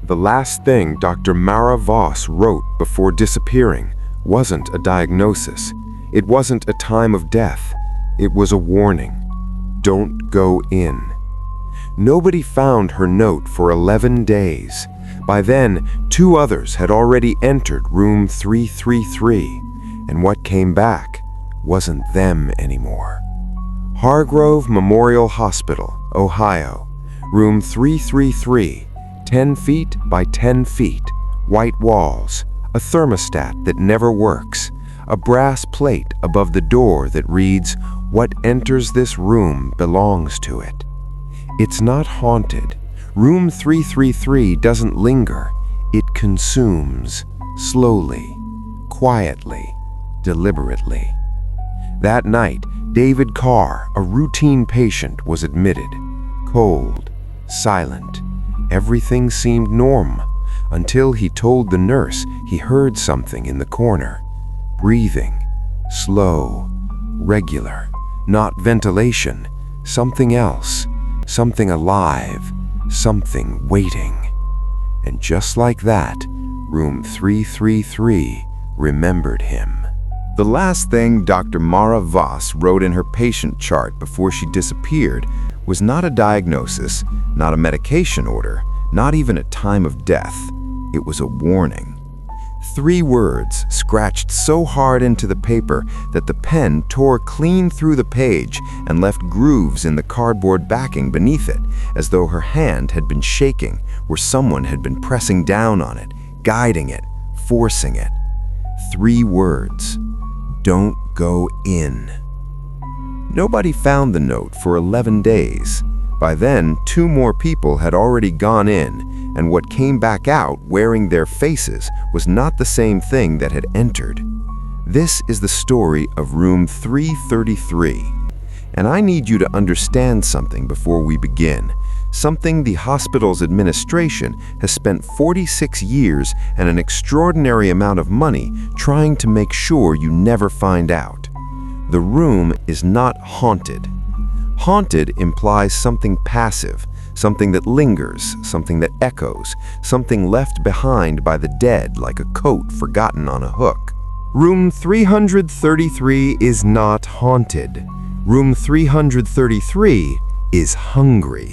The last thing Dr. Mara Voss wrote before disappearing wasn't a diagnosis. It wasn't a time of death. It was a warning. Don't go in. Nobody found her note for 11 days. By then, 2 others had already entered room 333, and what came back wasn't them anymore. Hargrove Memorial Hospital, Ohio, room 333, 10 feet by 10 feet, white walls, a thermostat that never works, a brass plate above the door that reads, "What enters this room belongs to it." It's not haunted. Room 333 doesn't linger. It consumes, slowly, quietly, deliberately. That night, David Carr, a routine patient, was admitted. Cold, silent. Everything seemed normal until he told the nurse he heard something in the corner. Breathing, slow, regular, not ventilation, something else, something alive, something waiting. And just like that, room 333 remembered him. The last thing Dr. Mara Voss wrote in her patient chart before she disappeared was not a diagnosis, not a medication order, not even a time of death. It was a warning. 3 words scratched so hard into the paper that the pen tore clean through the page and left grooves in the cardboard backing beneath it, as though her hand had been shaking, where someone had been pressing down on it, guiding it, forcing it. 3 words. Don't go in. Nobody found the note for 11 days. By then, 2 more people had already gone in, and what came back out wearing their faces was not the same thing that had entered. This is the story of room 333. And I need you to understand something before we begin. Something the hospital's administration has spent 46 years and an extraordinary amount of money trying to make sure you never find out. The room is not haunted. Haunted implies something passive, something that lingers, something that echoes, something left behind by the dead like a coat forgotten on a hook. Room 333 is not haunted. Room 333 is hungry.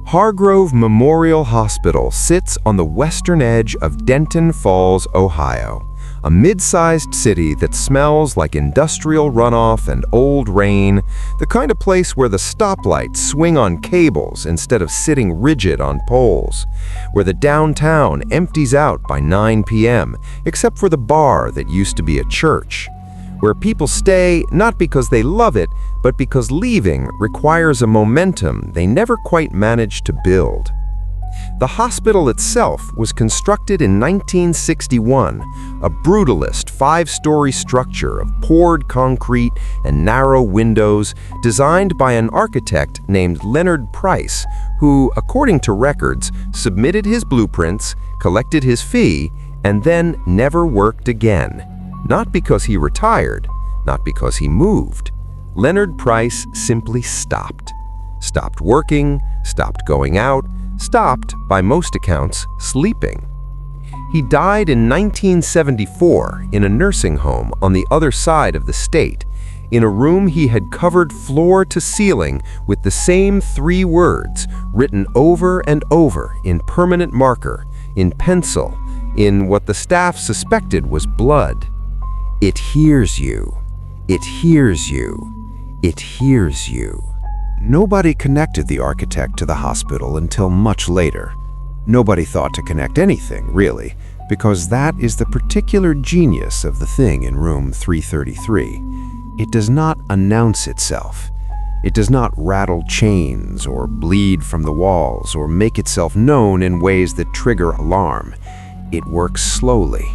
Hargrove Memorial Hospital sits on the western edge of Denton Falls, Ohio, a mid-sized city that smells like industrial runoff and old rain, the kind of place where the stoplights swing on cables instead of sitting rigid on poles, where the downtown empties out by 9 p.m., except for the bar that used to be a church, where people stay not because they love it, but because leaving requires a momentum they never quite managed to build. The hospital itself was constructed in 1961, a brutalist 5-story structure of poured concrete and narrow windows designed by an architect named Leonard Pryce, who, according to records, submitted his blueprints, collected his fee, and then never worked again. Not because he retired, not because he moved. Leonard Pryce simply stopped. Stopped working, stopped going out, stopped, by most accounts, sleeping. He died in 1974 in a nursing home on the other side of the state, in a room he had covered floor to ceiling with the same 3 words written over and over in permanent marker, in pencil, in what the staff suspected was blood. It hears you. It hears you. It hears you. Nobody connected the architect to the hospital until much later. Nobody thought to connect anything, really, because that is the particular genius of the thing in room 333. It does not announce itself. It does not rattle chains or bleed from the walls or make itself known in ways that trigger alarm. It works slowly.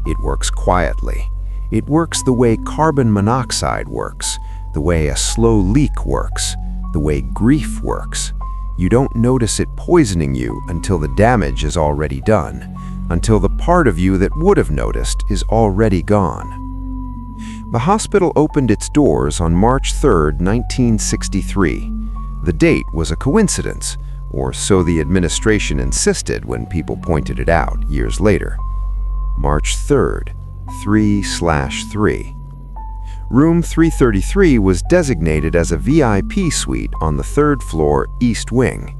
It works quietly. It works the way carbon monoxide works, the way a slow leak works, the way grief works. You don't notice it poisoning you until the damage is already done, until the part of you that would have noticed is already gone. The hospital opened its doors on March 3, 1963. The date was a coincidence, or so the administration insisted when people pointed it out years later. March 3rd, 3/3. Room 333 was designated as a VIP suite on the 3rd floor East Wing,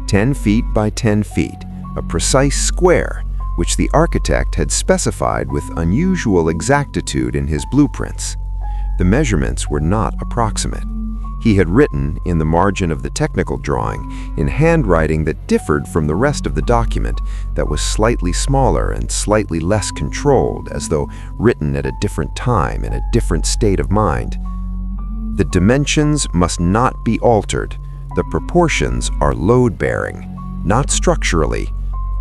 10 feet by 10 feet, a precise square, which the architect had specified with unusual exactitude in his blueprints. The measurements were not approximate. He had written, in the margin of the technical drawing, in handwriting that differed from the rest of the document, that was slightly smaller and slightly less controlled, as though written at a different time in a different state of mind. The dimensions must not be altered. The proportions are load-bearing, not structurally,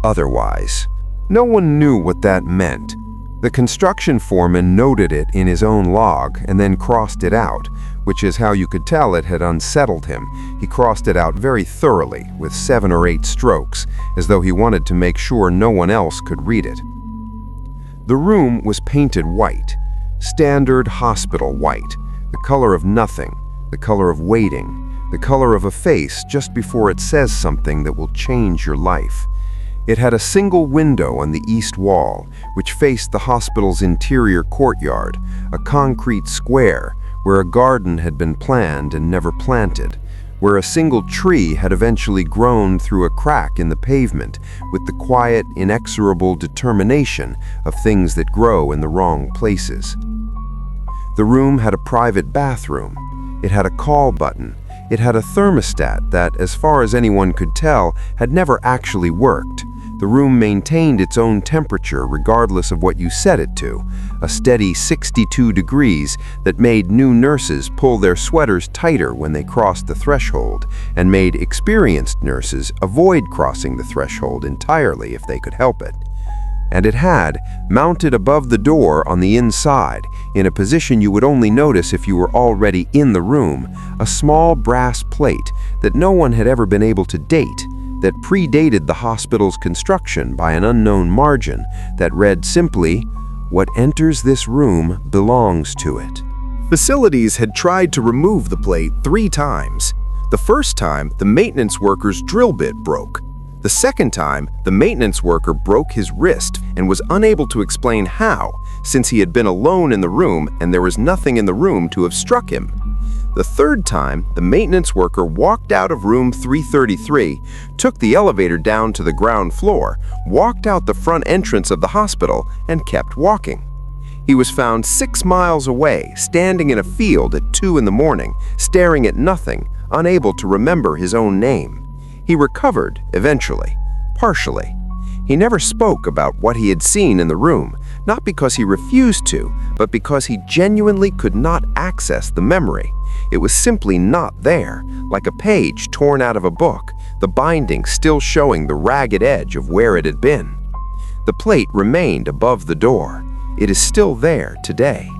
otherwise. No one knew what that meant. The construction foreman noted it in his own log and then crossed it out, which is how you could tell it had unsettled him. He crossed it out very thoroughly, with 7 or 8 strokes, as though he wanted to make sure no one else could read it. The room was painted white, standard hospital white, the color of nothing, the color of waiting, the color of a face just before it says something that will change your life. It had a single window on the east wall, which faced the hospital's interior courtyard, a concrete square where a garden had been planned and never planted, where a single tree had eventually grown through a crack in the pavement with the quiet, inexorable determination of things that grow in the wrong places. The room had a private bathroom. It had a call button. It had a thermostat that, as far as anyone could tell, had never actually worked. The room maintained its own temperature regardless of what you set it to, a steady 62 degrees that made new nurses pull their sweaters tighter when they crossed the threshold, and made experienced nurses avoid crossing the threshold entirely if they could help it. And it had, mounted above the door on the inside, in a position you would only notice if you were already in the room, a small brass plate that no one had ever been able to date, that predated the hospital's construction by an unknown margin, that read simply, "What enters this room belongs to it." Facilities had tried to remove the plate 3 times. The first time, the maintenance worker's drill bit broke. The second time, the maintenance worker broke his wrist and was unable to explain how, since he had been alone in the room and there was nothing in the room to have struck him. The third time, the maintenance worker walked out of room 333, took the elevator down to the ground floor, walked out the front entrance of the hospital, and kept walking. He was found 6 miles away, standing in a field at 2 in the morning, staring at nothing, unable to remember his own name. He recovered, eventually, partially. He never spoke about what he had seen in the room, not because he refused to, but because he genuinely could not access the memory. It was simply not there, like a page torn out of a book, the binding still showing the ragged edge of where it had been. The plate remained above the door. It is still there today.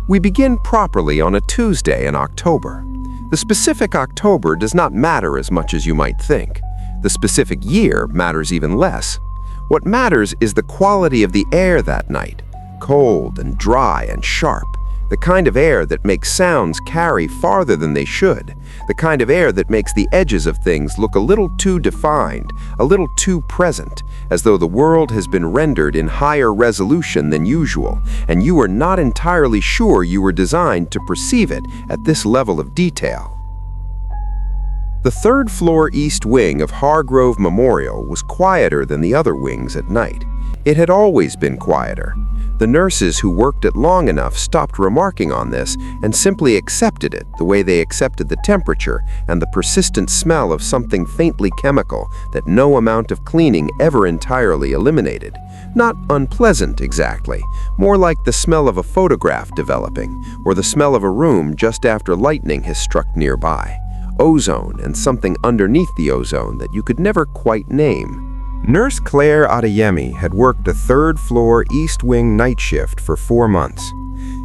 We begin properly on a Tuesday in October. The specific October does not matter as much as you might think. The specific year matters even less. What matters is the quality of the air that night, cold and dry and sharp, the kind of air that makes sounds carry farther than they should, the kind of air that makes the edges of things look a little too defined, a little too present, as though the world has been rendered in higher resolution than usual, and you are not entirely sure you were designed to perceive it at this level of detail. The 3rd floor east wing of Hargrove Memorial was quieter than the other wings at night. It had always been quieter. The nurses who worked it long enough stopped remarking on this and simply accepted it the way they accepted the temperature and the persistent smell of something faintly chemical that no amount of cleaning ever entirely eliminated. Not unpleasant exactly, more like the smell of a photograph developing, or the smell of a room just after lightning has struck nearby. Ozone and something underneath the ozone that you could never quite name. Nurse Claire Adeyemi had worked a 3rd floor East Wing night shift for 4 months.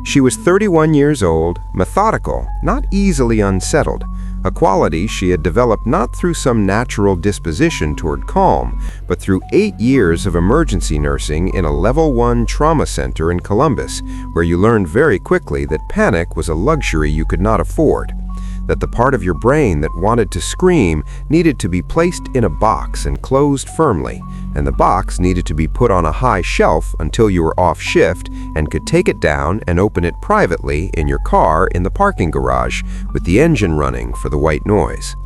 She was 31 years old, methodical, not easily unsettled, a quality she had developed not through some natural disposition toward calm, but through 8 years of emergency nursing in a Level 1 trauma center in Columbus, where you learned very quickly that panic was a luxury you could not afford. that the part of your brain that wanted to scream needed to be placed in a box and closed firmly, and the box needed to be put on a high shelf until you were off shift and could take it down and open it privately in your car in the parking garage with the engine running for the white noise.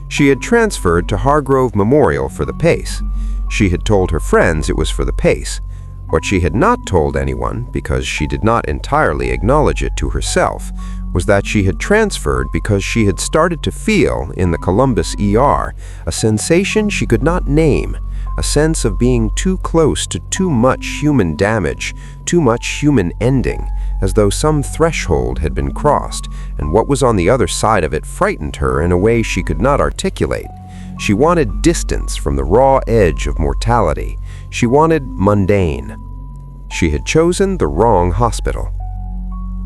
She had transferred to Hargrove Memorial for the pace. She had told her friends it was for the pace. What she had not told anyone, because she did not entirely acknowledge it to herself, was that she had transferred because she had started to feel, in the Columbus ER, a sensation she could not name, a sense of being too close to too much human damage, too much human ending, as though some threshold had been crossed, and what was on the other side of it frightened her in a way she could not articulate. She wanted distance from the raw edge of mortality. She wanted mundane. She had chosen the wrong hospital.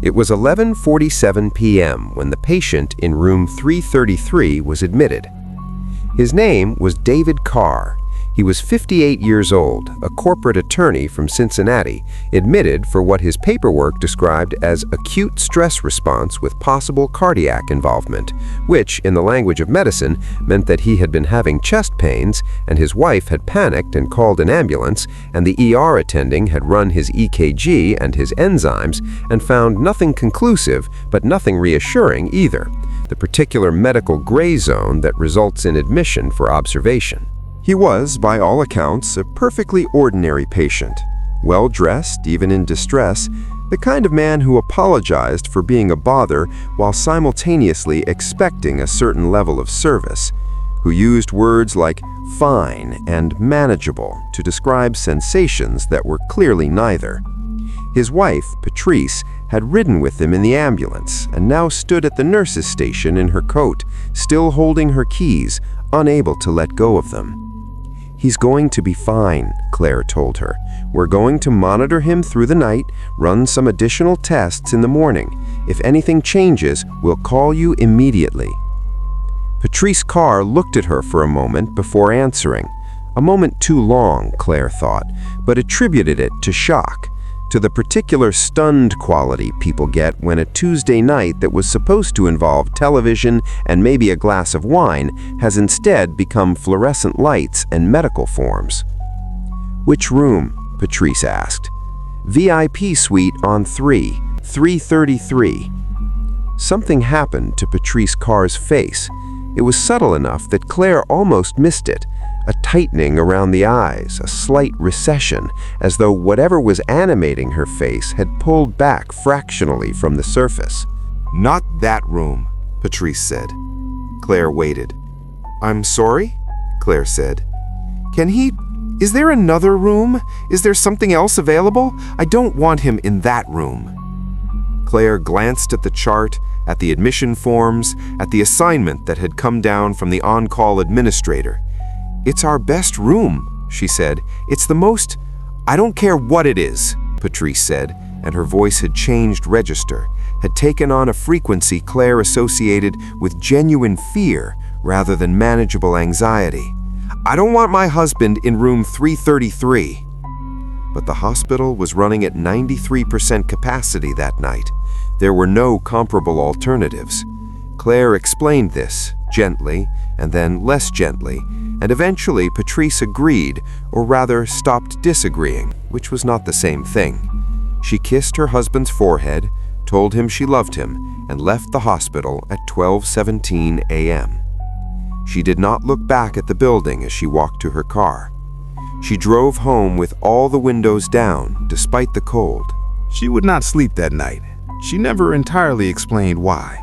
It was 11:47 p.m. when the patient in room 333 was admitted. His name was David Carr. He was 58 years old, a corporate attorney from Cincinnati, admitted for what his paperwork described as acute stress response with possible cardiac involvement, which, in the language of medicine, meant that he had been having chest pains, and his wife had panicked and called an ambulance, and the ER attending had run his EKG and his enzymes and found nothing conclusive, but nothing reassuring either, the particular medical gray zone that results in admission for observation. He was, by all accounts, a perfectly ordinary patient, well-dressed, even in distress, the kind of man who apologized for being a bother while simultaneously expecting a certain level of service, who used words like fine and manageable to describe sensations that were clearly neither. His wife, Patrice, had ridden with him in the ambulance and now stood at the nurse's station in her coat, still holding her keys, unable to let go of them. "He's going to be fine," Claire told her. "We're going to monitor him through the night, run some additional tests in the morning. If anything changes, we'll call you immediately." Patrice Carr looked at her for a moment before answering. A moment too long, Claire thought, but attributed it to shock, to the particular stunned quality people get when a Tuesday night that was supposed to involve television and maybe a glass of wine has instead become fluorescent lights and medical forms. "Which room?" Patrice asked. "VIP suite on 333. Something happened to Patrice Carr's face. It was subtle enough that Claire almost missed it. A tightening around the eyes, a slight recession, as though whatever was animating her face had pulled back fractionally from the surface. "Not that room," Patrice said. Claire waited. "I'm sorry?" Claire said. Is there another room? Is there something else available? I don't want him in that room." Claire glanced at the chart, at the admission forms, at the assignment that had come down from the on-call administrator. "It's our best room," she said. "It's the most—" "I don't care what it is," Patrice said, and her voice had changed register, had taken on a frequency Claire associated with genuine fear rather than manageable anxiety. "I don't want my husband in room 333. But the hospital was running at 93% capacity that night. There were no comparable alternatives. Claire explained this, gently, and then less gently, and eventually Patrice agreed, or rather stopped disagreeing, which was not the same thing. She kissed her husband's forehead, told him she loved him, and left the hospital at 12:17 a.m. She did not look back at the building as she walked to her car. She drove home with all the windows down, despite the cold. She would not sleep that night. She never entirely explained why.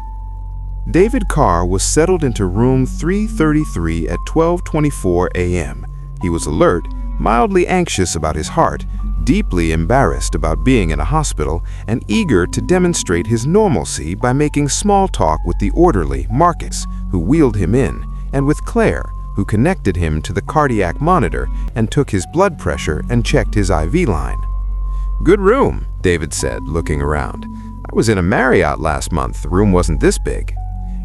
David Carr was settled into room 333 at 12:24 a.m. He was alert, mildly anxious about his heart, deeply embarrassed about being in a hospital, and eager to demonstrate his normalcy by making small talk with the orderly, Marcus, who wheeled him in, and with Claire, who connected him to the cardiac monitor and took his blood pressure and checked his IV line. "Good room," David said, looking around. "I was in a Marriott last month. The room wasn't this big."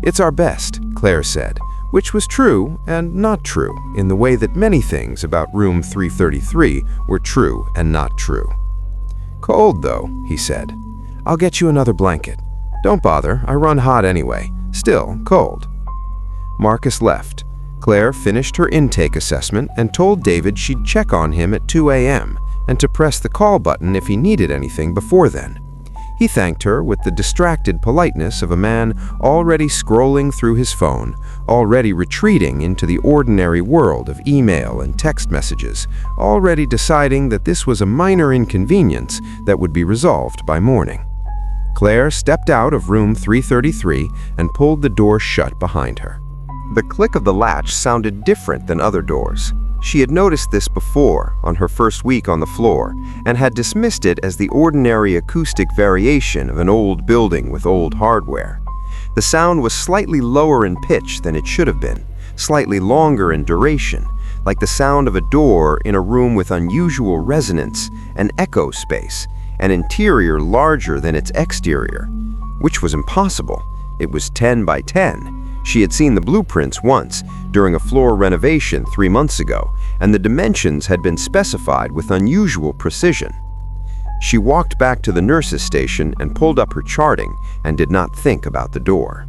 "It's our best," Claire said, which was true and not true in the way that many things about room 333 were true and not true. "Cold, though," he said. "I'll get you another blanket. Don't bother, I run hot anyway. still cold. Marcus left. Claire finished her intake assessment and told David she'd check on him at 2 a.m. and to press the call button if he needed anything before then. He thanked her with the distracted politeness of a man already scrolling through his phone, already retreating into the ordinary world of email and text messages, already deciding that this was a minor inconvenience that would be resolved by morning. Claire stepped out of room 333 and pulled the door shut behind her. The click of the latch sounded different than other doors. She had noticed this before, on her first week on the floor, and had dismissed it as the ordinary acoustic variation of an old building with old hardware. The sound was slightly lower in pitch than it should have been, slightly longer in duration, like the sound of a door in a room with unusual resonance, an echo space, an interior larger than its exterior, which was impossible. It was 10 by 10. She had seen the blueprints once, during a floor renovation 3 months ago, and the dimensions had been specified with unusual precision. She walked back to the nurse's station and pulled up her charting and did not think about the door.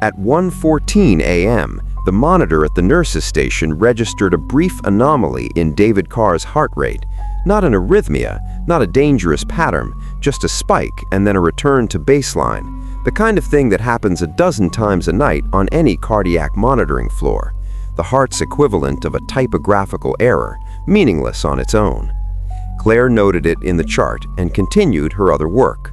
At 1:14 a.m., the monitor at the nurse's station registered a brief anomaly in David Carr's heart rate. Not an arrhythmia, not a dangerous pattern, just a spike and then a return to baseline. The kind of thing that happens a dozen times a night on any cardiac monitoring floor. The heart's equivalent of a typographical error, meaningless on its own. Claire noted it in the chart and continued her other work.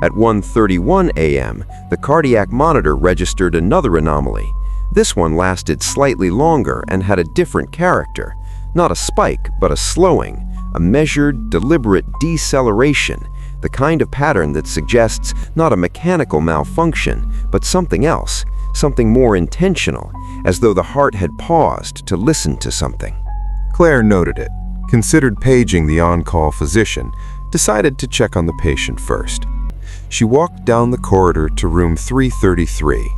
At 1:31 a.m., the cardiac monitor registered another anomaly. This one lasted slightly longer and had a different character. Not a spike, but a slowing, a measured, deliberate deceleration, the kind of pattern that suggests not a mechanical malfunction, but something else, something more intentional, as though the heart had paused to listen to something. Claire noted it, considered paging the on-call physician, decided to check on the patient first. She walked down the corridor to room 333.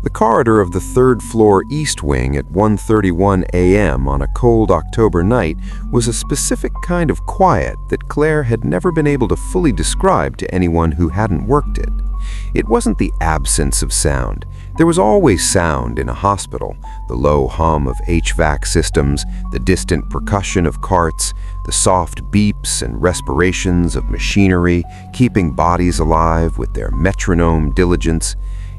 The corridor of the third-floor east wing at 1:31 a.m. on a cold October night was a specific kind of quiet that Claire had never been able to fully describe to anyone who hadn't worked it. It wasn't the absence of sound. There was always sound in a hospital, the low hum of HVAC systems, the distant percussion of carts, the soft beeps and respirations of machinery keeping bodies alive with their metronome diligence.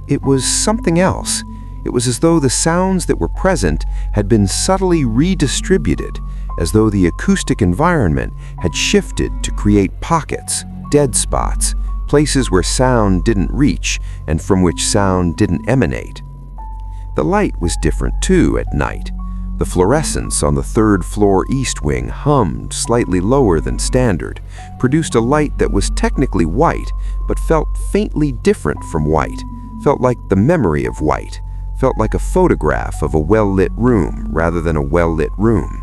It was something else. It was as though the sounds that were present had been subtly redistributed, as though the acoustic environment had shifted to create pockets, dead spots, places where sound didn't reach and from which sound didn't emanate. The light was different too at night. The fluorescence on the third-floor east wing hummed slightly lower than standard, produced a light that was technically white, but felt faintly different from white. Felt like the memory of white, felt like a photograph of a well-lit room rather than a well-lit room.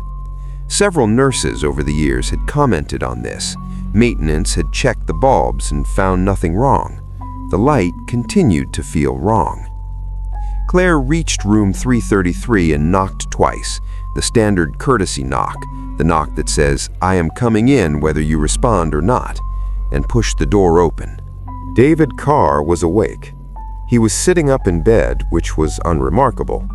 Several nurses over the years had commented on this. Maintenance had checked the bulbs and found nothing wrong. The light continued to feel wrong. Claire reached room 333 and knocked twice, the standard courtesy knock, the knock that says, "I am coming in whether you respond or not," and pushed the door open. David Carr was awake. He was sitting up in bed, which was unremarkable.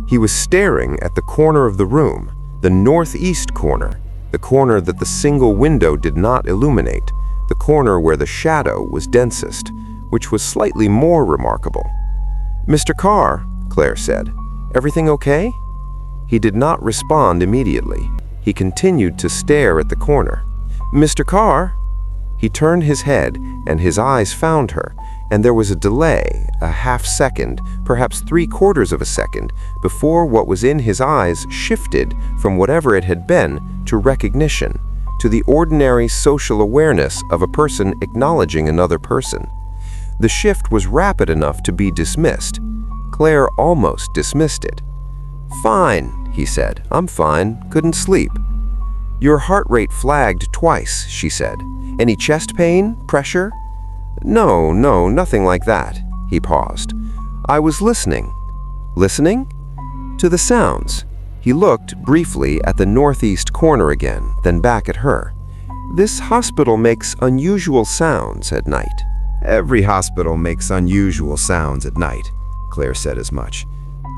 He was staring at the corner of the room, the northeast corner, the corner that the single window did not illuminate, the corner where the shadow was densest, which was slightly more remarkable. "Mr. Carr," Claire said, "everything okay?" He did not respond immediately. He continued to stare at the corner. "Mr. Carr?" He turned his head, and his eyes found her, and there was a delay, a half-second, perhaps 3/4 of a second, before what was in his eyes shifted from whatever it had been to recognition, to the ordinary social awareness of a person acknowledging another person. The shift was rapid enough to be dismissed. Claire almost dismissed it. "Fine," he said. "I'm fine. Couldn't sleep." "Your heart rate flagged twice," she said. "Any chest pain? Pressure?" No, nothing like that." He paused. "I was listening." "Listening?" "To the sounds." He looked briefly at the northeast corner again, then back at her. "This hospital makes unusual sounds at night." Every hospital makes unusual sounds at night, Claire said as much.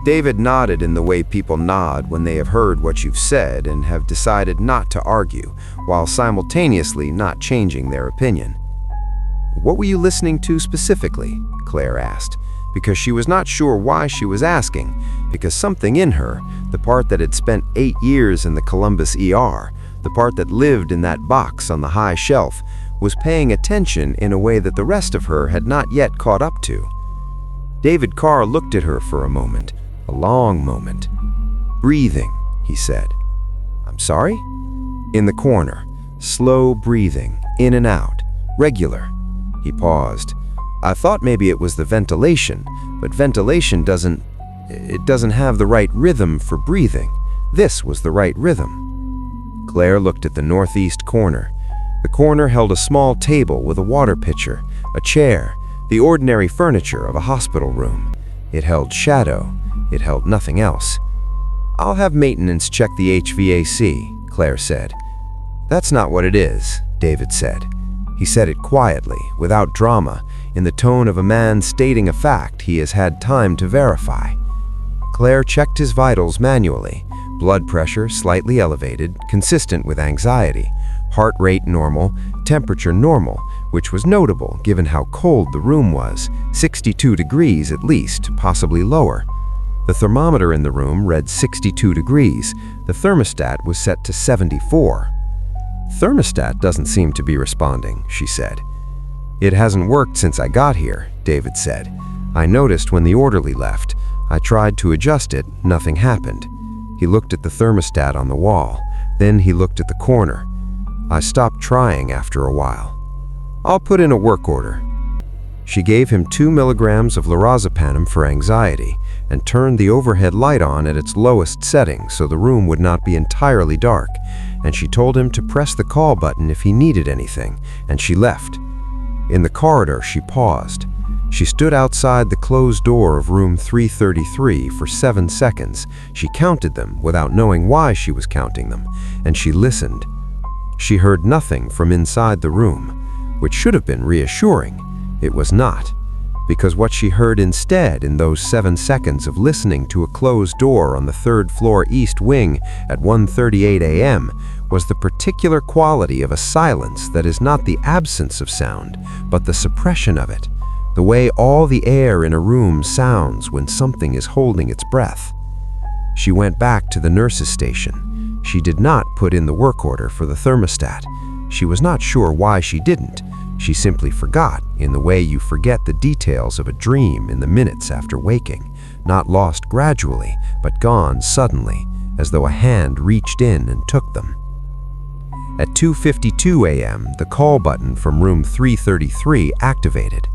David nodded in the way people nod when they have heard what you've said and have decided not to argue, while simultaneously not changing their opinion. What were you listening to specifically? Claire asked, because she was not sure why she was asking, because something in her, the part that had spent 8 years in the Columbus ER, the part that lived in that box on the high shelf, was paying attention in a way that the rest of her had not yet caught up to. David Carr looked at her for a moment, a long moment. "Breathing," he said. "I'm sorry?" "In the corner. Slow breathing, in and out, regular." He paused. "I thought maybe it was the ventilation, but ventilation doesn't have the right rhythm for breathing. This was the right rhythm." Claire looked at the northeast corner. The corner held a small table with a water pitcher, a chair, the ordinary furniture of a hospital room. It held shadow. It held nothing else. "I'll have maintenance check the HVAC," Claire said. "That's not what it is," David said. He said it quietly, without drama, in the tone of a man stating a fact he has had time to verify. Claire checked his vitals manually. Blood pressure slightly elevated, consistent with anxiety. Heart rate normal, temperature normal, which was notable given how cold the room was, 62 degrees at least, possibly lower. The thermometer in the room read 62 degrees. The thermostat was set to 74. "Thermostat doesn't seem to be responding," she said. "It hasn't worked since I got here," David said. "I noticed when the orderly left. I tried to adjust it, nothing happened." He looked at the thermostat on the wall. Then he looked at the corner. "I stopped trying after a while. I'll put in a work order." She gave him 2 milligrams of lorazepam for anxiety and turned the overhead light on at its lowest setting so the room would not be entirely dark, and she told him to press the call button if he needed anything, and she left. In the corridor, she paused. She stood outside the closed door of room 333 for 7 seconds. She counted them without knowing why she was counting them, and she listened. She heard nothing from inside the room, which should have been reassuring. It was not, because what she heard instead in those 7 seconds of listening to a closed door on the 3rd floor east wing at 1:38 a.m. was the particular quality of a silence that is not the absence of sound, but the suppression of it, the way all the air in a room sounds when something is holding its breath. She went back to the nurse's station. She did not put in the work order for the thermostat. She was not sure why she didn't. She simply forgot, in the way you forget the details of a dream in the minutes after waking, not lost gradually, but gone suddenly, as though a hand reached in and took them. At 2:52 a.m., the call button from room 333 activated.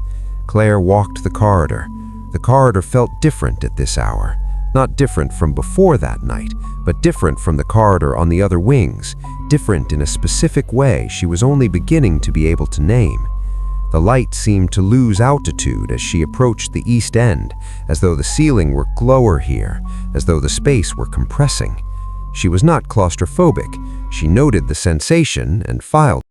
Claire walked the corridor. The corridor felt different at this hour. Not different from before that night, but different from the corridor on the other wings, different in a specific way she was only beginning to be able to name. The light seemed to lose altitude as she approached the east end, as though the ceiling were lower here, as though the space were compressing. She was not claustrophobic. She noted the sensation and filed